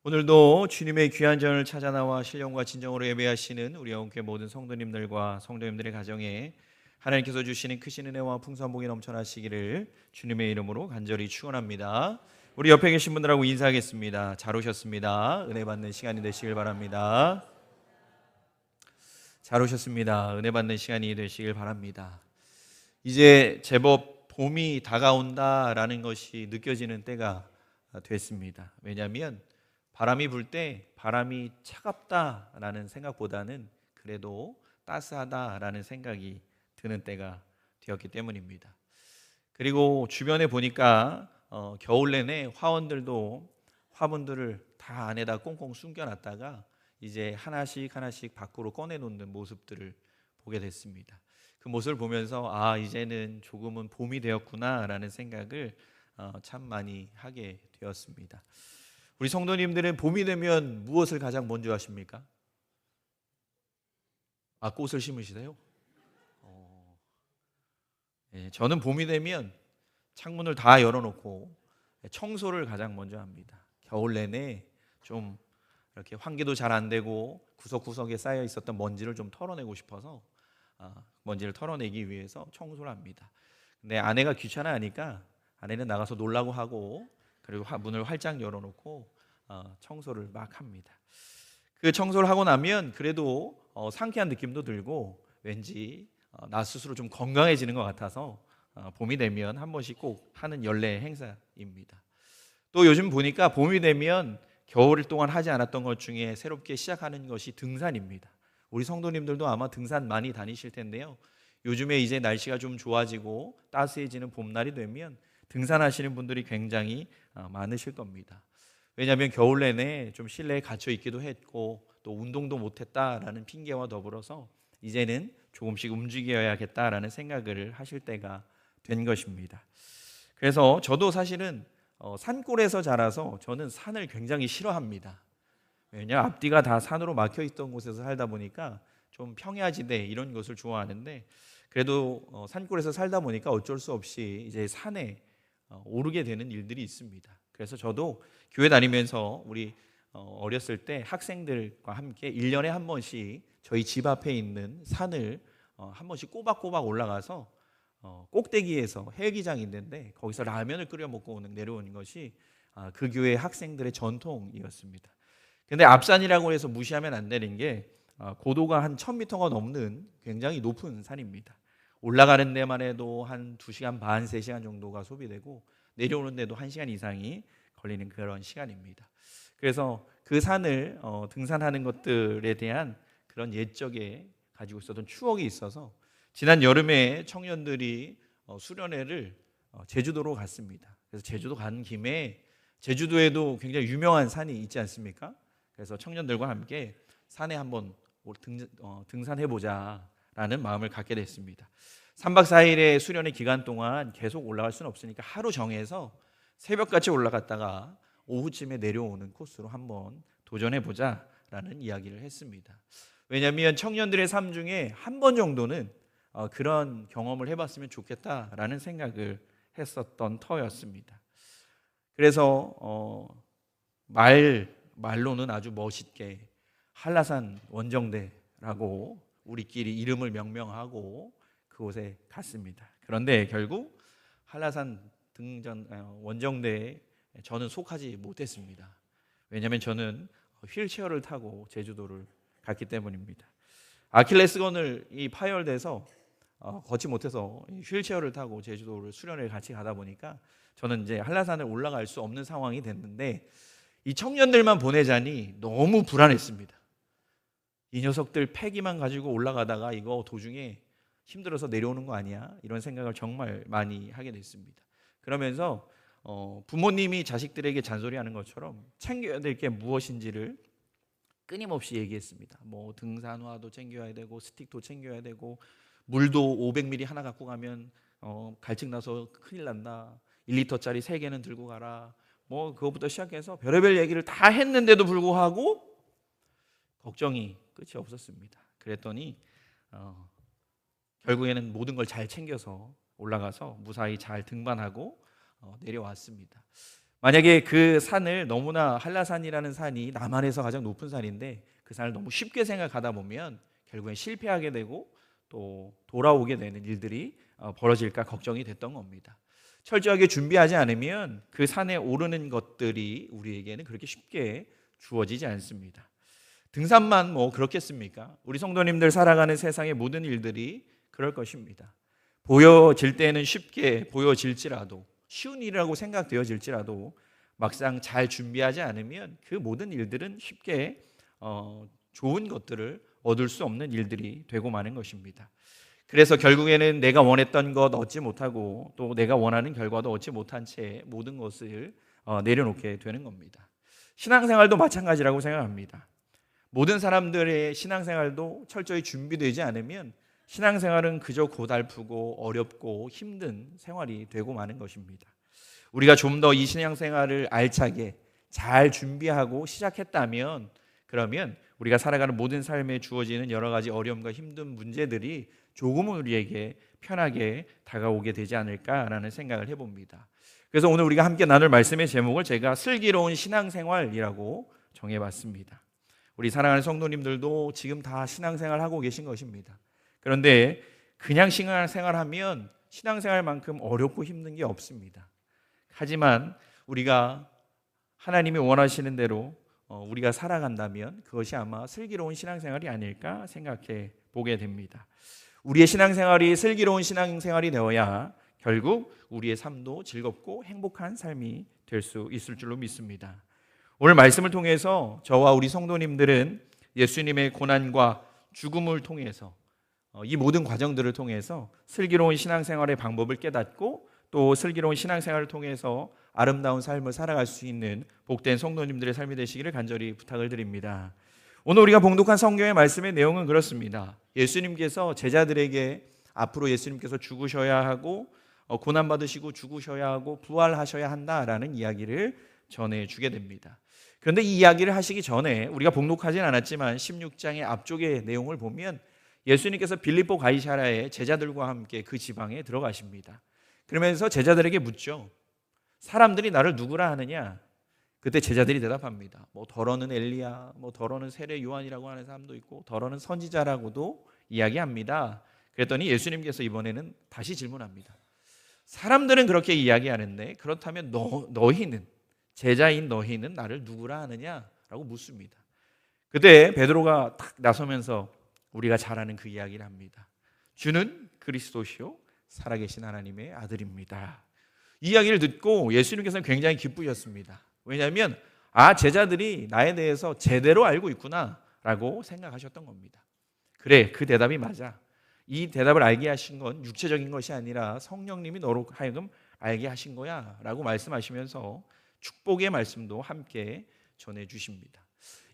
오늘도 주님의 귀한 전을 찾아 나와 신령과 진정으로 예배하시는 우리 영혼교회 모든 성도님들과 성도님들의 가정에 하나님께서 주시는 크신 은혜와 풍성한 복이 넘쳐나시기를 주님의 이름으로 간절히 축원합니다. 우리 옆에 계신 분들하고 인사하겠습니다. 잘 오셨습니다. 은혜 받는 시간이 되시길 바랍니다. 잘 오셨습니다. 은혜 받는 시간이 되시길 바랍니다. 이제 제법 봄이 다가온다라는 것이 느껴지는 때가 됐습니다. 왜냐하면 바람이 불 때 바람이 차갑다라는 생각보다는 그래도 따스하다라는 생각이 드는 때가 되었기 때문입니다. 그리고 주변에 보니까 겨울 내내 화원들도 화분들을 다 안에다 꽁꽁 숨겨놨다가 이제 하나씩 하나씩 밖으로 꺼내놓는 모습들을 보게 됐습니다. 그 모습을 보면서 이제는 조금은 봄이 되었구나라는 생각을 참 많이 하게 되었습니다. 우리 성도님들은 봄이 되면 무엇을 가장 먼저 하십니까? 꽃을 심으시세요? 저는 봄이 되면 창문을 다 열어놓고 청소를 가장 먼저 합니다. 겨울 내내 좀 이렇게 환기도 잘 안 되고 구석구석에 쌓여 있었던 먼지를 좀 털어내고 싶어서 먼지를 털어내기 위해서 청소를 합니다. 근데 아내가 귀찮아하니까 아내는 나가서 놀라고 하고 그리고 문을 활짝 열어놓고 청소를 막 합니다. 그 청소를 하고 나면 그래도 상쾌한 느낌도 들고 왠지 나 스스로 좀 건강해지는 것 같아서 봄이 되면 한 번씩 꼭 하는 연례 행사입니다. 또 요즘 보니까 봄이 되면 겨울 동안 하지 않았던 것 중에 새롭게 시작하는 것이 등산입니다. 우리 성도님들도 아마 등산 많이 다니실 텐데요. 요즘에 이제 날씨가 좀 좋아지고 따스해지는 봄날이 되면 등산하시는 분들이 굉장히 많으실 겁니다. 왜냐하면 겨울 내내 좀 실내에 갇혀 있기도 했고 또 운동도 못했다라는 핑계와 더불어서 이제는 조금씩 움직여야겠다라는 생각을 하실 때가 된 것입니다. 그래서 저도 사실은 산골에서 자라서 저는 산을 굉장히 싫어합니다. 왜냐 앞뒤가 다 산으로 막혀 있던 곳에서 살다 보니까 좀 평야지대 이런 것을 좋아하는데 그래도 산골에서 살다 보니까 어쩔 수 없이 이제 산에 오르게 되는 일들이 있습니다. 그래서 저도 교회 다니면서 우리 어렸을 때 학생들과 함께 1년에 한 번씩 저희 집 앞에 있는 산을 한 번씩 꼬박꼬박 올라가서 꼭대기에서 헬기장이 있는데 거기서 라면을 끓여 먹고 내려오는 것이 그 교회 학생들의 전통이었습니다. 근데 앞산이라고 해서 무시하면 안 되는 게 고도가 한 1000m가 넘는 굉장히 높은 산입니다. 올라가는 데만 해도 한 2시간 반, 3시간 정도가 소비되고 내려오는 데도 1시간 이상이 걸리는 그런 시간입니다. 그래서 그 산을 등산하는 것들에 대한 그런 옛적에 가지고 있었던 추억이 있어서 지난 여름에 청년들이 수련회를 제주도로 갔습니다. 그래서 제주도 간 김에 제주도에도 굉장히 유명한 산이 있지 않습니까? 그래서 청년들과 함께 산에 한번 등산해보자라는 마음을 갖게 됐습니다. 3박 4일의 수련회 기간 동안 계속 올라갈 수는 없으니까 하루 정해서 새벽같이 올라갔다가 오후쯤에 내려오는 코스로 한번 도전해보자라는 이야기를 했습니다. 왜냐하면 청년들의 삶 중에 한 번 정도는 그런 경험을 해봤으면 좋겠다라는 생각을 했었던 터였습니다. 그래서 말로는 아주 멋있게 한라산 원정대라고 우리끼리 이름을 명명하고 그곳에 갔습니다. 그런데 결국 한라산 원정대에 저는 속하지 못했습니다. 왜냐하면 저는 휠체어를 타고 제주도를 갔기 때문입니다. 아킬레스건을 파열돼서 걷지 못해서 휠체어를 타고 제주도를 수련을 같이 가다 보니까 저는 이제 한라산을 올라갈 수 없는 상황이 됐는데 이 청년들만 보내자니 너무 불안했습니다. 이 녀석들 패기만 가지고 올라가다가 이거 도중에 힘들어서 내려오는 거 아니야? 이런 생각을 정말 많이 하게 됐습니다. 그러면서 부모님이 자식들에게 잔소리하는 것처럼 챙겨야 될 게 무엇인지를 끊임없이 얘기했습니다. 뭐 등산화도 챙겨야 되고 스틱도 챙겨야 되고 물도 500ml 하나 갖고 가면 갈증 나서 큰일 난다. 1리터짜리 3개는 들고 가라. 뭐 그것부터 시작해서 별의별 얘기를 다 했는데도 불구하고 걱정이 끝이 없었습니다. 그랬더니 결국에는 모든 걸 잘 챙겨서 올라가서 무사히 잘 등반하고 내려왔습니다. 만약에 그 산을 너무나 한라산이라는 산이 남한에서 가장 높은 산인데 그 산을 너무 쉽게 생각하다 보면 결국엔 실패하게 되고 또 돌아오게 되는 일들이 벌어질까 걱정이 됐던 겁니다. 철저하게 준비하지 않으면 그 산에 오르는 것들이 우리에게는 그렇게 쉽게 주어지지 않습니다. 등산만 뭐 그렇겠습니까? 우리 성도님들 살아가는 세상의 모든 일들이 그럴 것입니다. 보여질 때는 쉽게 보여질지라도, 쉬운 일이라고 생각되어질지라도 막상 잘 준비하지 않으면 그 모든 일들은 쉽게 좋은 것들을 얻을 수 없는 일들이 되고 마는 것입니다. 그래서 결국에는 내가 원했던 것 얻지 못하고 또 내가 원하는 결과도 얻지 못한 채 모든 것을 내려놓게 되는 겁니다. 신앙생활도 마찬가지라고 생각합니다. 모든 사람들의 신앙생활도 철저히 준비되지 않으면 신앙생활은 그저 고달프고 어렵고 힘든 생활이 되고 마는 것입니다. 우리가 좀 더 이 신앙생활을 알차게 잘 준비하고 시작했다면 그러면 우리가 살아가는 모든 삶에 주어지는 여러 가지 어려움과 힘든 문제들이 조금은 우리에게 편하게 다가오게 되지 않을까라는 생각을 해봅니다. 그래서 오늘 우리가 함께 나눌 말씀의 제목을 제가 슬기로운 신앙생활이라고 정해봤습니다. 우리 사랑하는 성도님들도 지금 다 신앙생활 하고 계신 것입니다. 그런데 그냥 신앙생활하면 신앙생활만큼 어렵고 힘든 게 없습니다. 하지만 우리가 하나님이 원하시는 대로 우리가 살아간다면 그것이 아마 슬기로운 신앙생활이 아닐까 생각해 보게 됩니다. 우리의 신앙생활이 슬기로운 신앙생활이 되어야 결국 우리의 삶도 즐겁고 행복한 삶이 될 수 있을 줄로 믿습니다. 오늘 말씀을 통해서 저와 우리 성도님들은 예수님의 고난과 죽음을 통해서 이 모든 과정들을 통해서 슬기로운 신앙생활의 방법을 깨닫고 또 슬기로운 신앙생활을 통해서 아름다운 삶을 살아갈 수 있는 복된 성도님들의 삶이 되시기를 간절히 부탁을 드립니다. 오늘 우리가 봉독한 성경의 말씀의 내용은 그렇습니다. 예수님께서 제자들에게 앞으로 예수님께서 죽으셔야 하고 고난받으시고 죽으셔야 하고 부활하셔야 한다라는 이야기를 전해주게 됩니다. 그런데 이 이야기를 하시기 전에 우리가 봉독하진 않았지만 16장의 앞쪽의 내용을 보면 예수님께서 빌립보 가이사랴의 제자들과 함께 그 지방에 들어가십니다. 그러면서 제자들에게 묻죠. 사람들이 나를 누구라 하느냐? 그때 제자들이 대답합니다. 뭐 더러는 엘리야, 뭐 더러는 세례 요한이라고 하는 사람도 있고 더러는 선지자라고도 이야기합니다. 그랬더니 예수님께서 이번에는 다시 질문합니다. 사람들은 그렇게 이야기하는데 그렇다면 너희는 제자인 너희는 나를 누구라 하느냐라고 묻습니다. 그때 베드로가 탁 나서면서 우리가 잘 아는 그 이야기를 합니다. 주는 그리스도시요 살아계신 하나님의 아들입니다. 이 이야기를 듣고 예수님께서는 굉장히 기쁘셨습니다. 왜냐하면 제자들이 나에 대해서 제대로 알고 있구나라고 생각하셨던 겁니다. 그래, 그 대답이 맞아. 이 대답을 알게 하신 건 육체적인 것이 아니라 성령님이 너로 하여금 알게 하신 거야 라고 말씀하시면서 축복의 말씀도 함께 전해주십니다.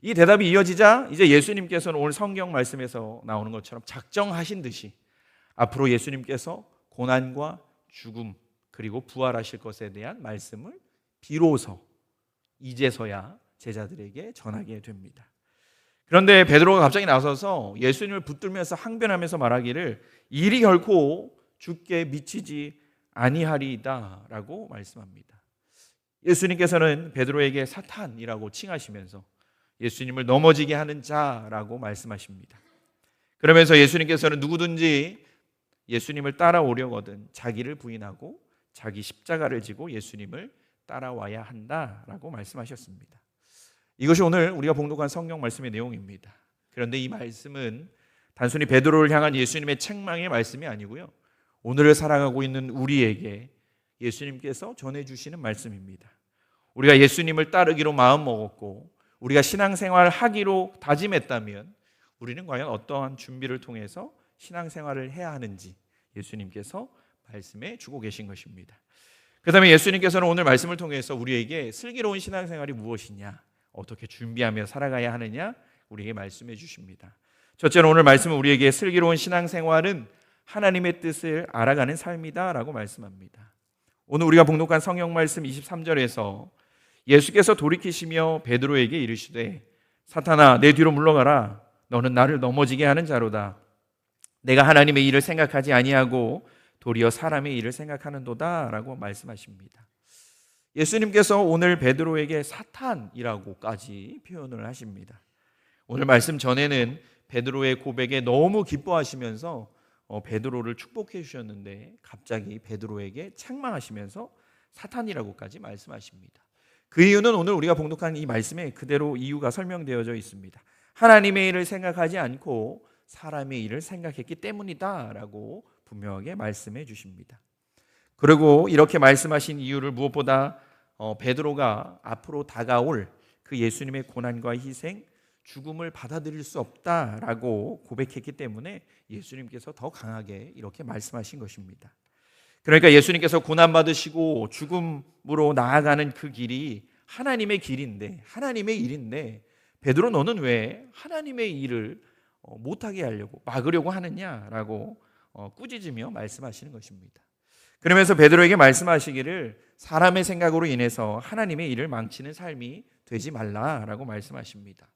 이 대답이 이어지자 이제 예수님께서는 오늘 성경 말씀에서 나오는 것처럼 작정하신 듯이 앞으로 예수님께서 고난과 죽음 그리고 부활하실 것에 대한 말씀을 비로소 이제서야 제자들에게 전하게 됩니다. 그런데 베드로가 갑자기 나서서 예수님을 붙들면서 항변하면서 말하기를 이리 결코 주께 미치지 아니하리이다 라고 말씀합니다. 예수님께서는 베드로에게 사탄이라고 칭하시면서 예수님을 넘어지게 하는 자라고 말씀하십니다. 그러면서 예수님께서는 누구든지 예수님을 따라오려거든 자기를 부인하고 자기 십자가를 지고 예수님을 따라와야 한다라고 말씀하셨습니다. 이것이 오늘 우리가 봉독한 성경 말씀의 내용입니다. 그런데 이 말씀은 단순히 베드로를 향한 예수님의 책망의 말씀이 아니고요. 오늘을 살아가고 있는 우리에게 예수님께서 전해주시는 말씀입니다. 우리가 예수님을 따르기로 마음먹었고 우리가 신앙생활을 하기로 다짐했다면 우리는 과연 어떠한 준비를 통해서 신앙생활을 해야 하는지 예수님께서 말씀해 주고 계신 것입니다. 그 다음에 예수님께서는 오늘 말씀을 통해서 우리에게 슬기로운 신앙생활이 무엇이냐, 어떻게 준비하며 살아가야 하느냐 우리에게 말씀해 주십니다. 첫째로 오늘 말씀은 우리에게 슬기로운 신앙생활은 하나님의 뜻을 알아가는 삶이다 라고 말씀합니다. 오늘 우리가 봉독한 성경 말씀 23절에서 예수께서 돌이키시며 베드로에게 이르시되 사탄아 내 뒤로 물러가라 너는 나를 넘어지게 하는 자로다. 내가 하나님의 일을 생각하지 아니하고 도리어 사람의 일을 생각하는도다 라고 말씀하십니다. 예수님께서 오늘 베드로에게 사탄이라고까지 표현을 하십니다. 오늘 말씀 전에는 베드로의 고백에 너무 기뻐하시면서 베드로를 축복해 주셨는데 갑자기 베드로에게 책망하시면서 사탄이라고까지 말씀하십니다. 그 이유는 오늘 우리가 봉독한 이 말씀에 그대로 이유가 설명되어져 있습니다. 하나님의 일을 생각하지 않고 사람의 일을 생각했기 때문이다라고 분명하게 말씀해 주십니다. 그리고 이렇게 말씀하신 이유를 무엇보다 베드로가 앞으로 다가올 그 예수님의 고난과 희생, 죽음을 받아들일 수 없다라고 고백했기 때문에 예수님께서 더 강하게 이렇게 말씀하신 것입니다. 그러니까 예수님께서 고난받으시고 죽음으로 나아가는 그 길이 하나님의 길인데, 하나님의 일인데 베드로 너는 왜 하나님의 일을 못하게 하려고 막으려고 하느냐라고 꾸짖으며 말씀하시는 것입니다. 그러면서 베드로에게 말씀하시기를 사람의 생각으로 인해서 하나님의 일을 망치는 삶이 되지 말라라고 말씀하십니다.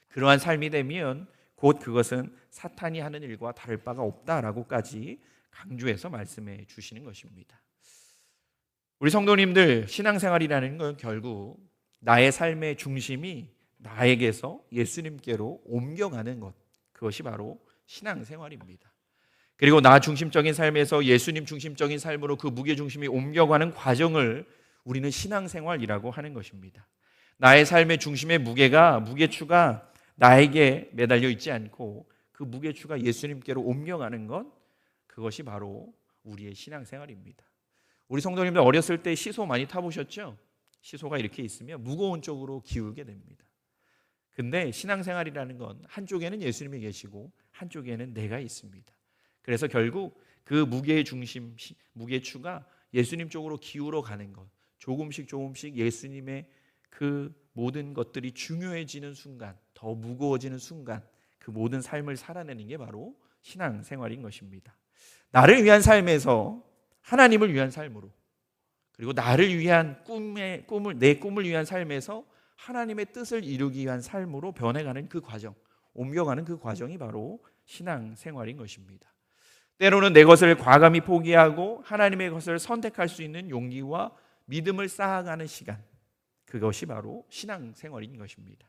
그러한 삶이 되면 곧 그것은 사탄이 하는 일과 다를 바가 없다라고까지 강조해서 말씀해 주시는 것입니다. 우리 성도님들, 신앙생활이라는 건 결국 나의 삶의 중심이 나에게서 예수님께로 옮겨가는 것, 그것이 바로 신앙생활입니다. 그리고 나 중심적인 삶에서 예수님 중심적인 삶으로 그 무게중심이 옮겨가는 과정을 우리는 신앙생활이라고 하는 것입니다. 나의 삶의 중심의 무게추가 나에게 매달려 있지 않고 그 무게추가 예수님께로 옮겨가는 것, 그것이 바로 우리의 신앙생활입니다. 우리 성도님들 어렸을 때 시소 많이 타보셨죠? 시소가 이렇게 있으면 무거운 쪽으로 기울게 됩니다. 근데 신앙생활이라는 건 한쪽에는 예수님이 계시고 한쪽에는 내가 있습니다. 그래서 결국 그 무게의 중심, 무게추가 예수님 쪽으로 기울어 가는 것, 조금씩 예수님의 그 모든 것들이 중요해지는 순간, 더 무거워지는 순간, 그 모든 삶을 살아내는 게 바로 신앙생활인 것입니다. 나를 위한 삶에서 하나님을 위한 삶으로, 그리고 나를 위한 내 꿈을 위한 삶에서 하나님의 뜻을 이루기 위한 삶으로 변해가는 그 과정, 옮겨가는 그 과정이 바로 신앙생활인 것입니다. 때로는 내 것을 과감히 포기하고 하나님의 것을 선택할 수 있는 용기와 믿음을 쌓아가는 시간, 그것이 바로 신앙생활인 것입니다.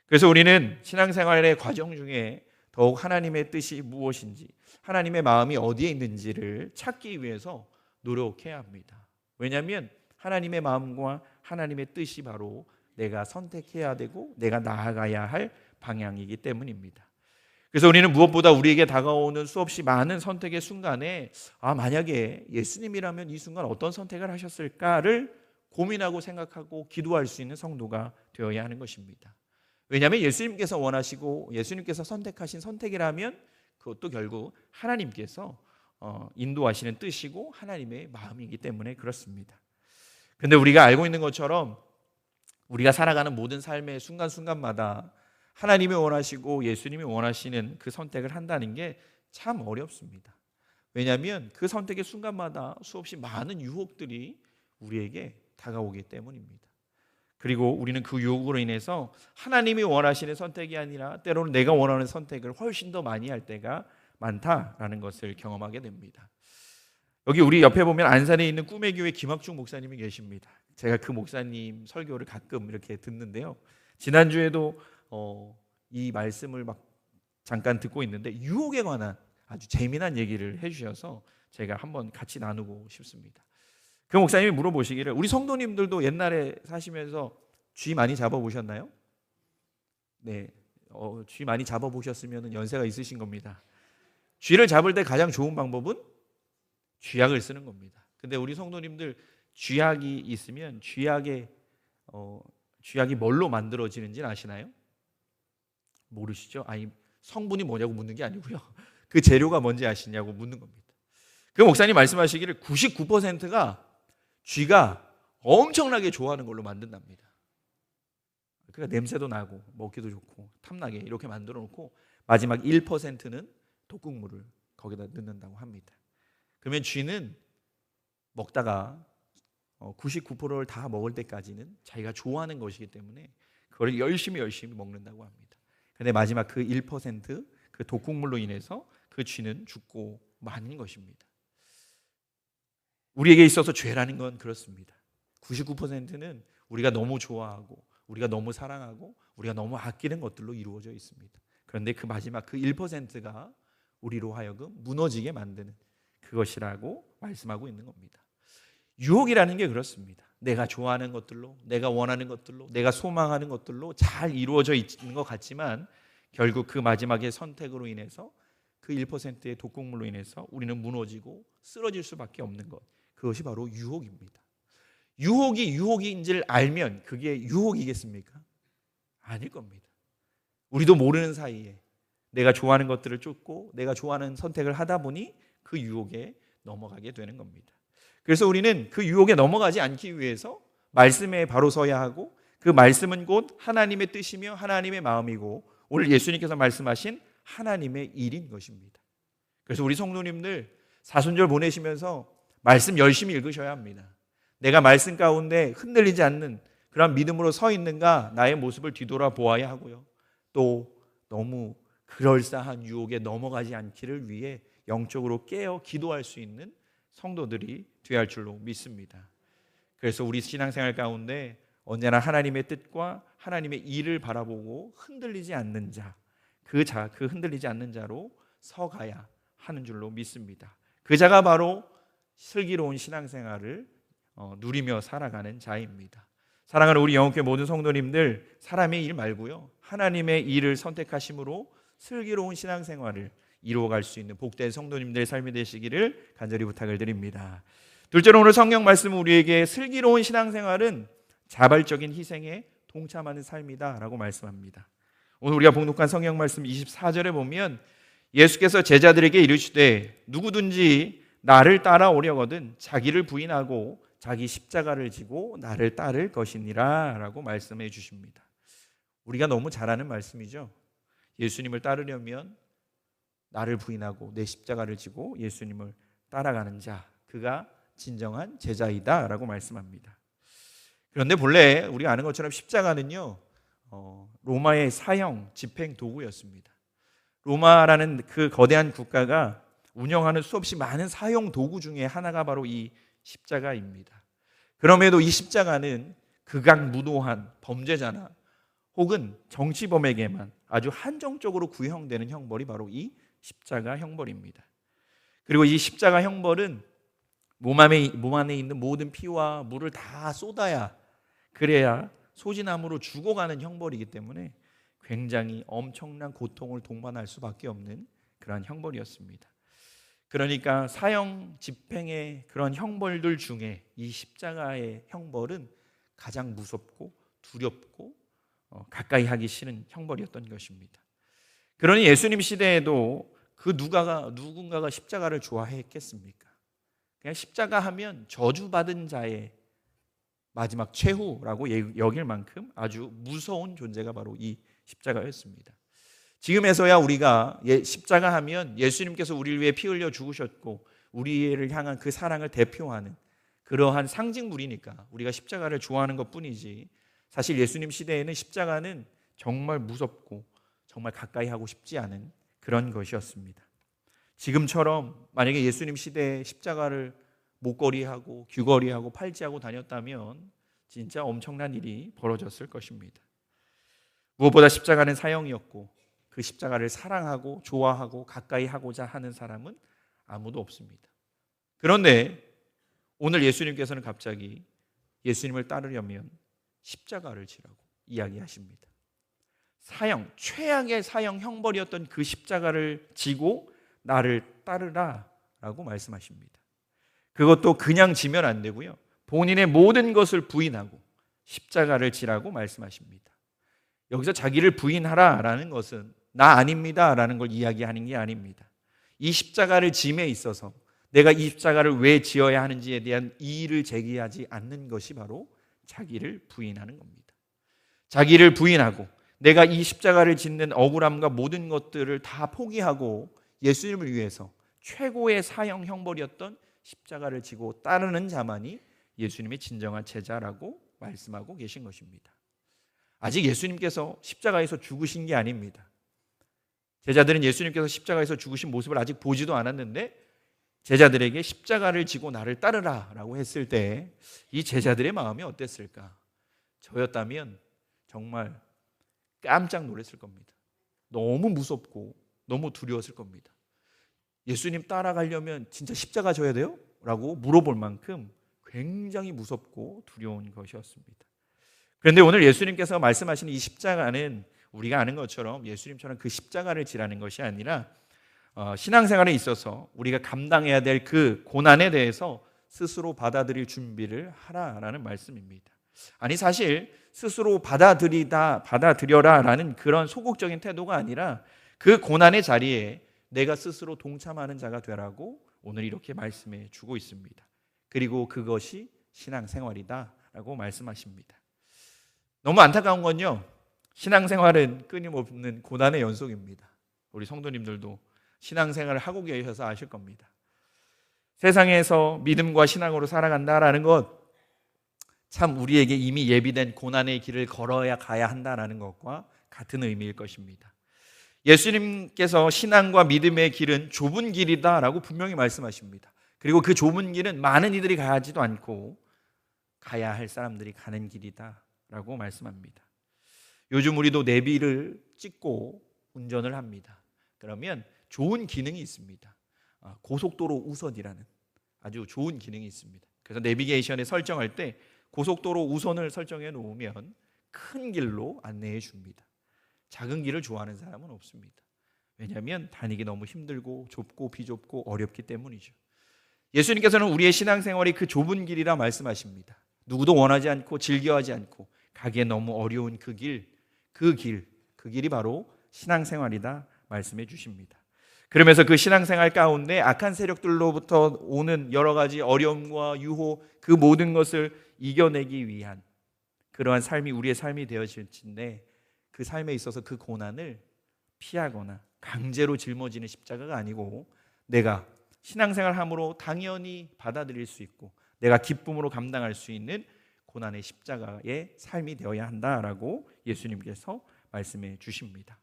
그래서 우리는 신앙생활의 과정 중에 더욱 하나님의 뜻이 무엇인지, 하나님의 마음이 어디에 있는지를 찾기 위해서 노력해야 합니다. 왜냐하면 하나님의 마음과 하나님의 뜻이 바로 내가 선택해야 되고 내가 나아가야 할 방향이기 때문입니다. 그래서 우리는 무엇보다 우리에게 다가오는 수없이 많은 선택의 순간에 만약에 예수님이라면 이 순간 어떤 선택을 하셨을까를 고민하고 생각하고 기도할 수 있는 성도가 되어야 하는 것입니다. 왜냐하면 예수님께서 원하시고 예수님께서 선택하신 선택이라면 그것도 결국 하나님께서 인도하시는 뜻이고 하나님의 마음이기 때문에 그렇습니다. 그런데 우리가 알고 있는 것처럼 우리가 살아가는 모든 삶의 순간순간마다 하나님이 원하시고 예수님이 원하시는 그 선택을 한다는 게 참 어렵습니다. 왜냐하면 그 선택의 순간마다 수없이 많은 유혹들이 우리에게 다가오기 때문입니다. 그리고 우리는 그 유혹으로 인해서 하나님이 원하시는 선택이 아니라 때로는 내가 원하는 선택을 훨씬 더 많이 할 때가 많다라는 것을 경험하게 됩니다. 여기 우리 옆에 보면 안산에 있는 꿈의 교회 김학중 목사님이 계십니다. 제가 그 목사님 설교를 가끔 이렇게 듣는데요. 지난주에도 이 말씀을 막 잠깐 듣고 있는데 유혹에 관한 아주 재미난 얘기를 해주셔서 제가 한번 같이 나누고 싶습니다. 그 목사님이 물어보시기를 우리 성도님들도 옛날에 사시면서 쥐 많이 잡아보셨나요? 네, 쥐 많이 잡아보셨으면 연세가 있으신 겁니다. 쥐를 잡을 때 가장 좋은 방법은 쥐약을 쓰는 겁니다. 근데 우리 성도님들 쥐약이 있으면 쥐약이 뭘로 만들어지는지는 아시나요? 모르시죠? 아니 성분이 뭐냐고 묻는 게 아니고요. 그 재료가 뭔지 아시냐고 묻는 겁니다. 그 목사님 말씀하시기를 99%가 쥐가 엄청나게 좋아하는 걸로 만든답니다. 그러니까 냄새도 나고 먹기도 좋고 탐나게 이렇게 만들어 놓고 마지막 1%는 독극물을 거기다 넣는다고 합니다. 그러면 쥐는 먹다가 99%를 다 먹을 때까지는 자기가 좋아하는 것이기 때문에 그걸 열심히 먹는다고 합니다. 그런데 마지막 그 1%, 그 독극물로 인해서 그 쥐는 죽고 마는 것입니다. 우리에게 있어서 죄라는 건 그렇습니다. 99%는 우리가 너무 좋아하고 우리가 너무 사랑하고 우리가 너무 아끼는 것들로 이루어져 있습니다. 그런데 그 마지막 그 1%가 우리로 하여금 무너지게 만드는 그것이라고 말씀하고 있는 겁니다. 유혹이라는 게 그렇습니다. 내가 좋아하는 것들로, 내가 원하는 것들로, 내가 소망하는 것들로 잘 이루어져 있는 것 같지만 결국 그 마지막의 선택으로 인해서 그 1%의 독극물로 인해서 우리는 무너지고 쓰러질 수밖에 없는 것, 그것이 바로 유혹입니다. 유혹이 유혹인지를 알면 그게 유혹이겠습니까? 아닐 겁니다. 우리도 모르는 사이에 내가 좋아하는 것들을 쫓고 내가 좋아하는 선택을 하다 보니 그 유혹에 넘어가게 되는 겁니다. 그래서 우리는 그 유혹에 넘어가지 않기 위해서 말씀에 바로 서야 하고, 그 말씀은 곧 하나님의 뜻이며 하나님의 마음이고 오늘 예수님께서 말씀하신 하나님의 일인 것입니다. 그래서 우리 성도님들 사순절 보내시면서 말씀 열심히 읽으셔야 합니다. 내가 말씀 가운데 흔들리지 않는 그런 믿음으로 서 있는가, 나의 모습을 뒤돌아 보아야 하고요. 또 너무 그럴싸한 유혹에 넘어가지 않기를 위해 영적으로 깨어 기도할 수 있는 성도들이 되어야 할 줄로 믿습니다. 그래서 우리 신앙생활 가운데 언제나 하나님의 뜻과 하나님의 일을 바라보고 흔들리지 않는 자, 그 흔들리지 않는 자로 서가야 하는 줄로 믿습니다. 그 자가 바로 슬기로운 신앙생활을 누리며 살아가는 자입니다. 사랑하는 우리 영혼교회 모든 성도님들, 사람의 일 말고요, 하나님의 일을 선택하심으로 슬기로운 신앙생활을 이루어갈 수 있는 복된 성도님들의 삶이 되시기를 간절히 부탁을 드립니다. 둘째로 오늘 성경 말씀은 우리에게 슬기로운 신앙생활은 자발적인 희생에 동참하는 삶이다 라고 말씀합니다. 오늘 우리가 봉독한 성경 말씀 24절에 보면 예수께서 제자들에게 이르시되 누구든지 나를 따라오려거든 자기를 부인하고 자기 십자가를 지고 나를 따를 것이니라 라고 말씀해 주십니다. 우리가 너무 잘 아는 말씀이죠. 예수님을 따르려면 나를 부인하고 내 십자가를 지고 예수님을 따라가는 자, 그가 진정한 제자이다 라고 말씀합니다. 그런데 본래 우리가 아는 것처럼 십자가는요, 로마의 사형 집행 도구였습니다. 로마라는 그 거대한 국가가 운영하는 수없이 많은 사형 도구 중에 하나가 바로 이 십자가입니다. 그럼에도 이 십자가는 극악무도한 범죄자나 혹은 정치범에게만 아주 한정적으로 구형되는 형벌이 바로 이 십자가 형벌입니다. 그리고 이 십자가 형벌은 몸 안에 있는 모든 피와 물을 다 쏟아야, 그래야 소진함으로 죽어가는 형벌이기 때문에 굉장히 엄청난 고통을 동반할 수밖에 없는 그러한 형벌이었습니다. 그러니까 사형 집행의 그런 형벌들 중에 이 십자가의 형벌은 가장 무섭고 두렵고 가까이 하기 싫은 형벌이었던 것입니다. 그러니 예수님 시대에도 그 누군가가 십자가를 좋아했겠습니까? 그냥 십자가 하면 저주받은 자의 마지막 최후라고 여길 만큼 아주 무서운 존재가 바로 이 십자가였습니다. 지금에서야 우리가 십자가 하면 예수님께서 우리를 위해 피 흘려 죽으셨고 우리를 향한 그 사랑을 대표하는 그러한 상징물이니까 우리가 십자가를 좋아하는 것뿐이지, 사실 예수님 시대에는 십자가는 정말 무섭고 정말 가까이 하고 싶지 않은 그런 것이었습니다. 지금처럼 만약에 예수님 시대에 십자가를 목걸이하고 귀걸이하고 팔찌하고 다녔다면 진짜 엄청난 일이 벌어졌을 것입니다. 무엇보다 십자가는 사형이었고 그 십자가를 사랑하고 좋아하고 가까이 하고자 하는 사람은 아무도 없습니다. 그런데 오늘 예수님께서는 갑자기 예수님을 따르려면 십자가를 지라고 이야기하십니다. 사형, 최악의 사형 형벌이었던 그 십자가를 지고 나를 따르라 라고 말씀하십니다. 그것도 그냥 지면 안 되고요, 본인의 모든 것을 부인하고 십자가를 지라고 말씀하십니다. 여기서 자기를 부인하라 라는 것은 나 아닙니다 라는 걸 이야기하는 게 아닙니다. 이 십자가를 짐에 있어서 내가 이 십자가를 왜 지어야 하는지에 대한 이의를 제기하지 않는 것이 바로 자기를 부인하는 겁니다. 자기를 부인하고 내가 이 십자가를 짓는 억울함과 모든 것들을 다 포기하고 예수님을 위해서 최고의 사형 형벌이었던 십자가를 지고 따르는 자만이 예수님의 진정한 제자라고 말씀하고 계신 것입니다. 아직 예수님께서 십자가에서 죽으신 게 아닙니다. 제자들은 예수님께서 십자가에서 죽으신 모습을 아직 보지도 않았는데 제자들에게 십자가를 지고 나를 따르라 라고 했을 때 이 제자들의 마음이 어땠을까? 저였다면 정말 깜짝 놀랐을 겁니다. 너무 무섭고 너무 두려웠을 겁니다. 예수님 따라가려면 진짜 십자가 져야 돼요? 라고 물어볼 만큼 굉장히 무섭고 두려운 것이었습니다. 그런데 오늘 예수님께서 말씀하시는 이 십자가는 우리가 아는 것처럼 예수님처럼 그 십자가를 지라는 것이 아니라 신앙생활에 있어서 우리가 감당해야 될 그 고난에 대해서 스스로 받아들일 준비를 하라라는 말씀입니다. 아니 사실 스스로 받아들여라라는 그런 소극적인 태도가 아니라 그 고난의 자리에 내가 스스로 동참하는 자가 되라고 오늘 이렇게 말씀해 주고 있습니다. 그리고 그것이 신앙생활이다라고 말씀하십니다. 너무 안타까운 건요, 신앙생활은 끊임없는 고난의 연속입니다. 우리 성도님들도 신앙생활을 하고 계셔서 아실 겁니다. 세상에서 믿음과 신앙으로 살아간다라는 것, 참 우리에게 이미 예비된 고난의 길을 걸어야 가야 한다라는 것과 같은 의미일 것입니다. 예수님께서 신앙과 믿음의 길은 좁은 길이다라고 분명히 말씀하십니다. 그리고 그 좁은 길은 많은 이들이 가지도 않고 가야 할 사람들이 가는 길이다라고 말씀합니다. 요즘 우리도 내비를 찍고 운전을 합니다. 그러면 좋은 기능이 있습니다. 고속도로 우선이라는 아주 좋은 기능이 있습니다. 그래서 내비게이션에 설정할 때 고속도로 우선을 설정해 놓으면 큰 길로 안내해 줍니다. 작은 길을 좋아하는 사람은 없습니다. 왜냐하면 다니기 너무 힘들고 좁고 비좁고 어렵기 때문이죠. 예수님께서는 우리의 신앙생활이 그 좁은 길이라 말씀하십니다. 누구도 원하지 않고 즐겨하지 않고 가기에 너무 어려운 그 길이 바로 신앙생활이다 말씀해 주십니다. 그러면서 그 신앙생활 가운데 악한 세력들로부터 오는 여러 가지 어려움과 유혹, 그 모든 것을 이겨내기 위한 그러한 삶이 우리의 삶이 되어질진데, 그 삶에 있어서 그 고난을 피하거나 강제로 짊어지는 십자가가 아니고 내가 신앙생활함으로 당연히 받아들일 수 있고 내가 기쁨으로 감당할 수 있는 고난의 십자가의 삶이 되어야 한다라고 예수님께서 말씀해 주십니다.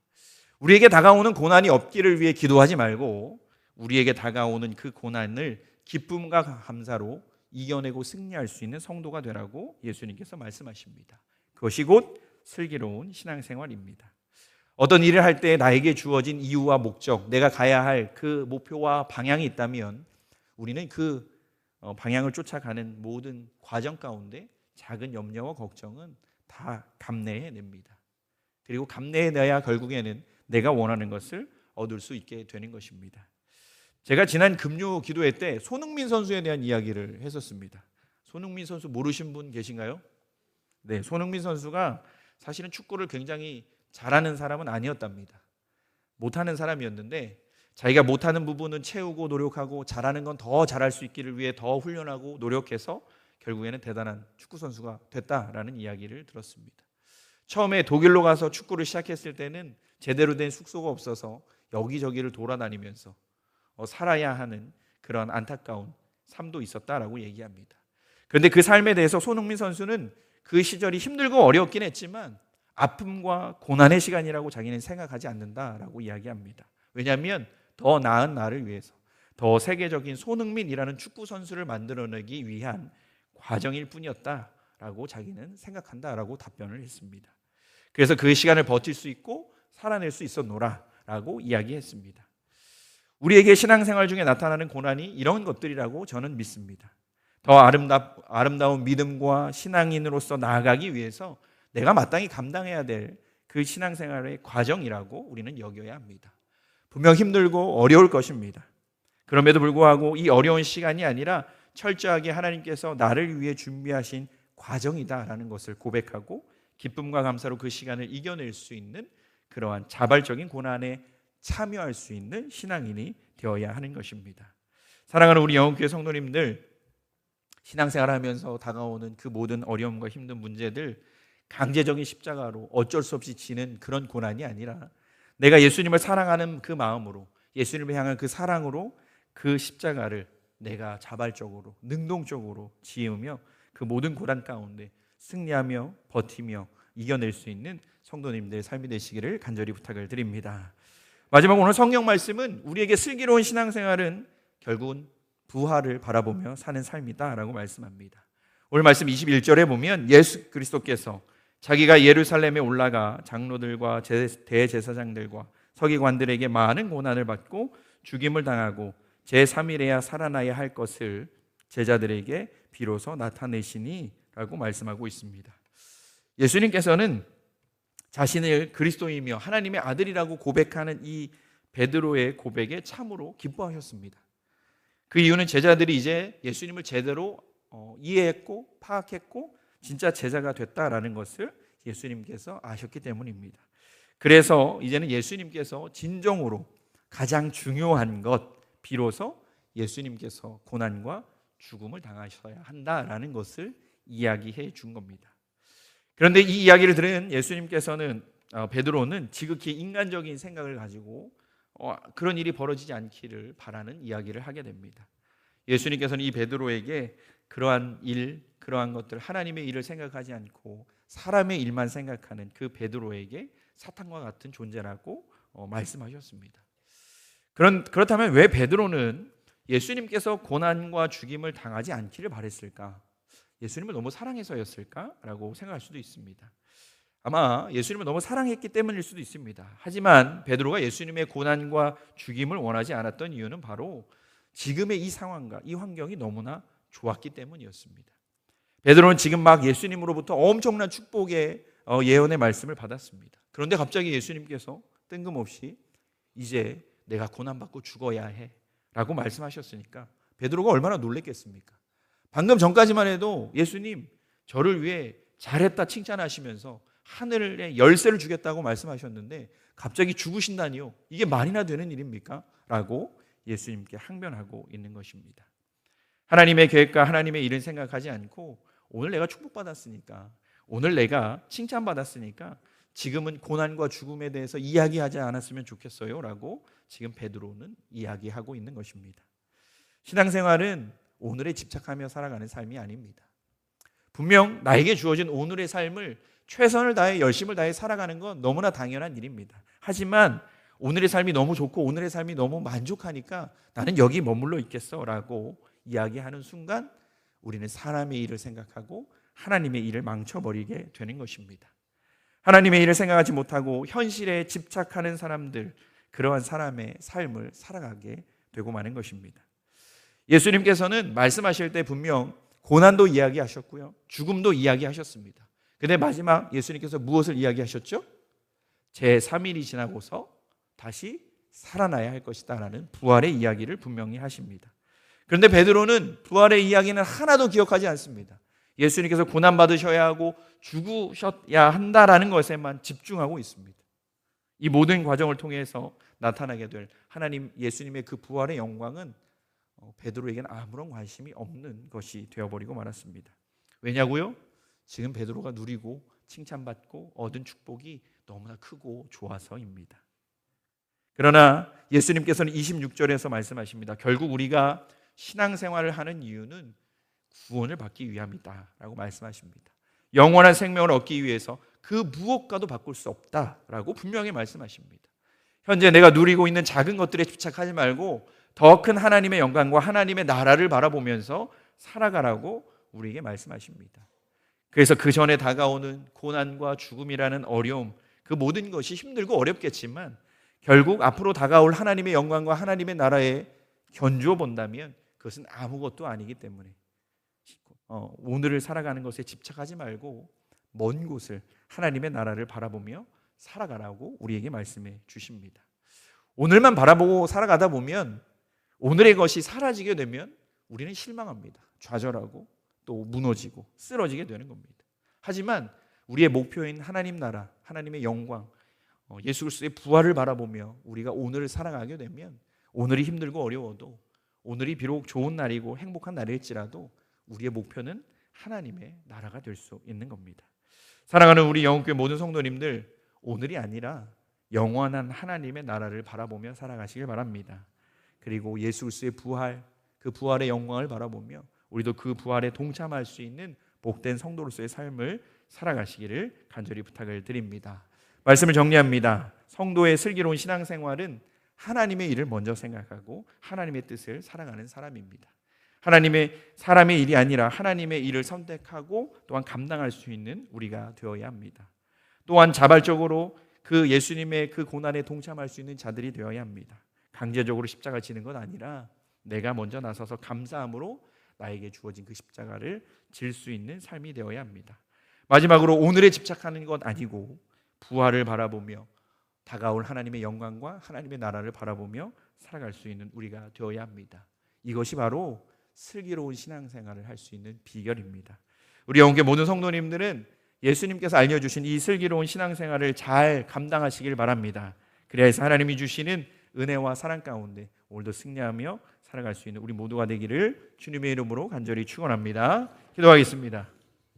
우리에게 다가오는 고난이 없기를 위해 기도하지 말고 우리에게 다가오는 그 고난을 기쁨과 감사로 이겨내고 승리할 수 있는 성도가 되라고 예수님께서 말씀하십니다. 그것이 곧 슬기로운 신앙생활입니다. 어떤 일을 할 때 나에게 주어진 이유와 목적, 내가 가야 할 그 목표와 방향이 있다면 우리는 그 방향을 쫓아가는 모든 과정 가운데 작은 염려와 걱정은 다 감내해냅니다. 그리고 감내해내야 결국에는 내가 원하는 것을 얻을 수 있게 되는 것입니다. 제가 지난 금요 기도회 때 손흥민 선수에 대한 이야기를 했었습니다. 손흥민 선수 모르신 분 계신가요? 네, 손흥민 선수가 사실은 축구를 굉장히 잘하는 사람은 아니었답니다. 못하는 사람이었는데 자기가 못하는 부분은 채우고 노력하고 잘하는 건 더 잘할 수 있기를 위해 더 훈련하고 노력해서 결국에는 대단한 축구 선수가 됐다라는 이야기를 들었습니다. 처음에 독일로 가서 축구를 시작했을 때는 제대로 된 숙소가 없어서 여기저기를 돌아다니면서 살아야 하는 그런 안타까운 삶도 있었다라고 얘기합니다. 그런데 그 삶에 대해서 손흥민 선수는 그 시절이 힘들고 어려웠긴 했지만 아픔과 고난의 시간이라고 자기는 생각하지 않는다라고 이야기합니다. 왜냐하면 더 나은 나를 위해서 더 세계적인 손흥민이라는 축구 선수를 만들어내기 위한 과정일 뿐이었다라고 자기는 생각한다라고 답변을 했습니다. 그래서 그 시간을 버틸 수 있고 살아낼 수 있었노라라고 이야기했습니다. 우리에게 신앙생활 중에 나타나는 고난이 이런 것들이라고 저는 믿습니다. 더 아름다운 믿음과 신앙인으로서 나아가기 위해서 내가 마땅히 감당해야 될 그 신앙생활의 과정이라고 우리는 여겨야 합니다. 분명 힘들고 어려울 것입니다. 그럼에도 불구하고 이 어려운 시간이 아니라 철저하게 하나님께서 나를 위해 준비하신 과정이다라는 것을 고백하고 기쁨과 감사로 그 시간을 이겨낼 수 있는 그러한 자발적인 고난에 참여할 수 있는 신앙인이 되어야 하는 것입니다. 사랑하는 우리 영혼교회 성도님들, 신앙생활하면서 다가오는 그 모든 어려움과 힘든 문제들 강제적인 십자가로 어쩔 수 없이 지는 그런 고난이 아니라 내가 예수님을 사랑하는 그 마음으로, 예수님을 향한 그 사랑으로 그 십자가를 내가 자발적으로 능동적으로 지으며 그 모든 고난 가운데 승리하며 버티며 이겨낼 수 있는 성도님들의 삶이 되시기를 간절히 부탁을 드립니다. 마지막 오늘 성경 말씀은 우리에게 슬기로운 신앙생활은 결국은 부활을 바라보며 사는 삶이다라고 말씀합니다. 오늘 말씀 21절에 보면 예수 그리스도께서 자기가 예루살렘에 올라가 장로들과 대제사장들과 서기관들에게 많은 고난을 받고 죽임을 당하고 제3일에야 살아나야 할 것을 제자들에게 비로소 나타내시니 라고 말씀하고 있습니다. 예수님께서는 자신을 그리스도이며 하나님의 아들이라고 고백하는 이 베드로의 고백에 참으로 기뻐하셨습니다. 그 이유는 제자들이 이제 예수님을 제대로 이해했고 파악했고 진짜 제자가 됐다라는 것을 예수님께서 아셨기 때문입니다. 그래서 이제는 예수님께서 진정으로 가장 중요한 것, 비로소 예수님께서 고난과 죽음을 당하셔야 한다라는 것을 이야기해 준 겁니다. 그런데 이 이야기를 들은 예수님께서는 베드로는 지극히 인간적인 생각을 가지고 그런 일이 벌어지지 않기를 바라는 이야기를 하게 됩니다. 예수님께서는 이 베드로에게 그러한 것들, 하나님의 일을 생각하지 않고 사람의 일만 생각하는 그 베드로에게 사탄과 같은 존재라고 말씀하셨습니다. 그렇다면 왜 베드로는 예수님께서 고난과 죽임을 당하지 않기를 바랬을까? 예수님을 너무 사랑해서였을까라고 생각할 수도 있습니다. 아마 예수님을 너무 사랑했기 때문일 수도 있습니다. 하지만 베드로가 예수님의 고난과 죽임을 원하지 않았던 이유는 바로 지금의 이 상황과 이 환경이 너무나 좋았기 때문이었습니다. 베드로는 지금 막 예수님으로부터 엄청난 축복의 예언의 말씀을 받았습니다. 그런데 갑자기 예수님께서 뜬금없이 이제 내가 고난받고 죽어야 해 라고 말씀하셨으니까 베드로가 얼마나 놀랬겠습니까? 방금 전까지만 해도 예수님 저를 위해 잘했다 칭찬하시면서 하늘에 열쇠를 주겠다고 말씀하셨는데 갑자기 죽으신다니요? 이게 말이나 되는 일입니까? 라고 예수님께 항변하고 있는 것입니다. 하나님의 계획과 하나님의 일을 생각하지 않고 오늘 내가 축복받았으니까, 오늘 내가 칭찬받았으니까 지금은 고난과 죽음에 대해서 이야기하지 않았으면 좋겠어요 라고 지금 베드로는 이야기하고 있는 것입니다. 신앙생활은 오늘에 집착하며 살아가는 삶이 아닙니다. 분명 나에게 주어진 오늘의 삶을 최선을 다해 열심을 다해 살아가는 건 너무나 당연한 일입니다. 하지만 오늘의 삶이 너무 좋고 오늘의 삶이 너무 만족하니까 나는 여기 머물러 있겠어 라고 이야기하는 순간 우리는 사람의 일을 생각하고 하나님의 일을 망쳐버리게 되는 것입니다. 하나님의 일을 생각하지 못하고 현실에 집착하는 사람들, 그러한 사람의 삶을 살아가게 되고 마는 것입니다. 예수님께서는 말씀하실 때 분명 고난도 이야기하셨고요, 죽음도 이야기하셨습니다. 근데 마지막 예수님께서 무엇을 이야기하셨죠? 제3일이 지나고서 다시 살아나야 할 것이다 라는 부활의 이야기를 분명히 하십니다. 그런데 베드로는 부활의 이야기는 하나도 기억하지 않습니다. 예수님께서 고난받으셔야 하고 죽으셔야 한다라는 것에만 집중하고 있습니다. 이 모든 과정을 통해서 나타나게 될 하나님 예수님의 그 부활의 영광은 베드로에게는 아무런 관심이 없는 것이 되어버리고 말았습니다. 왜냐고요? 지금 베드로가 누리고 칭찬받고 얻은 축복이 너무나 크고 좋아서입니다. 그러나 예수님께서는 26절에서 말씀하십니다. 결국 우리가 신앙생활을 하는 이유는 구원을 받기 위함이다 라고 말씀하십니다. 영원한 생명을 얻기 위해서 그 무엇과도 바꿀 수 없다라고 분명히 말씀하십니다. 현재 내가 누리고 있는 작은 것들에 집착하지 말고 더 큰 하나님의 영광과 하나님의 나라를 바라보면서 살아가라고 우리에게 말씀하십니다. 그래서 그 전에 다가오는 고난과 죽음이라는 어려움, 그 모든 것이 힘들고 어렵겠지만 결국 앞으로 다가올 하나님의 영광과 하나님의 나라에 견주어 본다면 그것은 아무것도 아니기 때문에 오늘을 살아가는 것에 집착하지 말고 먼 곳을 하나님의 나라를 바라보며 살아가라고 우리에게 말씀해 주십니다. 오늘만 바라보고 살아가다 보면 오늘의 것이 사라지게 되면 우리는 실망합니다. 좌절하고 또 무너지고 쓰러지게 되는 겁니다. 하지만 우리의 목표인 하나님 나라, 하나님의 영광, 예수 그리스도의 부활을 바라보며 우리가 오늘을 살아가게 되면 오늘이 힘들고 어려워도 오늘이 비록 좋은 날이고 행복한 날일지라도 우리의 목표는 하나님의 나라가 될 수 있는 겁니다. 사랑하는 우리 영혼교회 모든 성도님들, 오늘이 아니라 영원한 하나님의 나라를 바라보며 살아가시길 바랍니다. 그리고 예수 그리스도의 부활, 그 부활의 영광을 바라보며 우리도 그 부활에 동참할 수 있는 복된 성도로서의 삶을 살아가시기를 간절히 부탁을 드립니다. 말씀을 정리합니다. 성도의 슬기로운 신앙생활은 하나님의 일을 먼저 생각하고 하나님의 뜻을 살아가는 사람입니다. 사람의 일이 아니라 하나님의 일을 선택하고 또한 감당할 수 있는 우리가 되어야 합니다. 또한 자발적으로 그 예수님의 그 고난에 동참할 수 있는 자들이 되어야 합니다. 강제적으로 십자가 지는 것 아니라 내가 먼저 나서서 감사함으로 나에게 주어진 그 십자가를 질 수 있는 삶이 되어야 합니다. 마지막으로 오늘에 집착하는 것 아니고 부활을 바라보며 다가올 하나님의 영광과 하나님의 나라를 바라보며 살아갈 수 있는 우리가 되어야 합니다. 이것이 바로 슬기로운 신앙생활을 할 수 있는 비결입니다. 우리 영계 모든 성도님들은 예수님께서 알려주신 이 슬기로운 신앙생활을 잘 감당하시길 바랍니다. 그래야 해서 하나님이 주시는 은혜와 사랑 가운데 오늘도 승리하며 살아갈 수 있는 우리 모두가 되기를 주님의 이름으로 간절히 축원합니다. 기도하겠습니다.